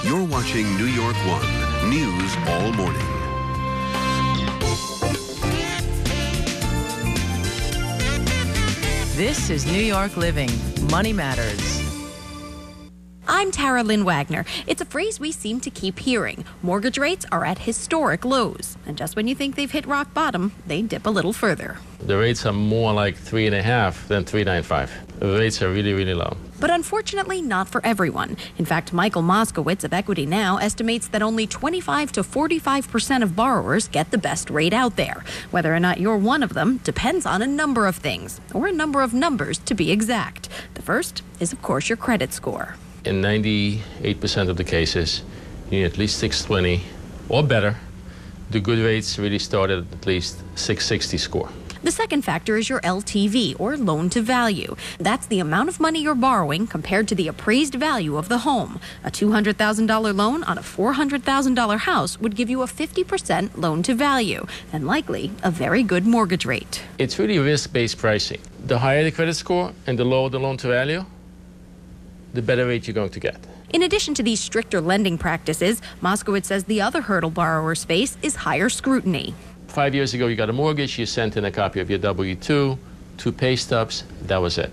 You're watching New York 1 News all morning. This is New York Living. Money Matters. I'm Tara Lynn Wagner. It's a phrase we seem to keep hearing. Mortgage rates are at historic lows. And just when you think they've hit rock bottom, they dip a little further. The rates are more like 3.5 than 3.95. The rates are really, really low. But unfortunately, not for everyone. In fact, Michael Moskowitz of Equity Now estimates that only 25 to 45% of borrowers get the best rate out there. Whether or not you're one of them depends on a number of things, or a number of numbers to be exact. The first is, of course, your credit score. In 98% of the cases, you need at least 620 or better. The good rates really start at least 660 score. The second factor is your LTV, or loan to value. That's the amount of money you're borrowing compared to the appraised value of the home. A $200,000 loan on a $400,000 house would give you a 50% loan to value, and likely a very good mortgage rate. It's really risk-based pricing. The higher the credit score and the lower the loan to value, the better rate you're going to get. In addition to these stricter lending practices, Moskowitz says the other hurdle borrowers face is higher scrutiny. 5 years ago, you got a mortgage, you sent in a copy of your W-2, 2 pay stubs, that was it.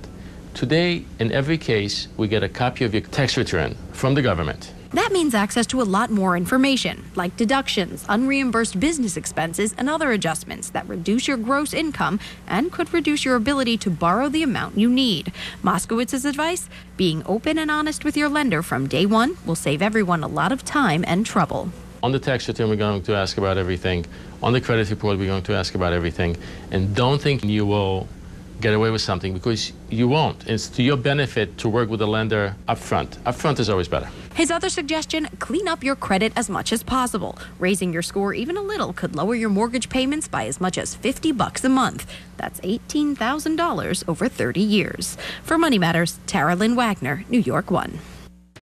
Today, in every case, we get a copy of your tax return from the government. That means access to a lot more information, like deductions, unreimbursed business expenses, and other adjustments that reduce your gross income and could reduce your ability to borrow the amount you need. Moskowitz's advice? Being open and honest with your lender from day one will save everyone a lot of time and trouble. On the tax return, we're going to ask about everything. On the credit report, we're going to ask about everything. And don't think you will get away with something, because you won't. It's to your benefit to work with a lender up front. Up front is always better. His other suggestion, clean up your credit as much as possible. Raising your score even a little could lower your mortgage payments by as much as $50 a month. That's $18,000 over 30 years. For Money Matters, Tara Lynn Wagner, New York 1.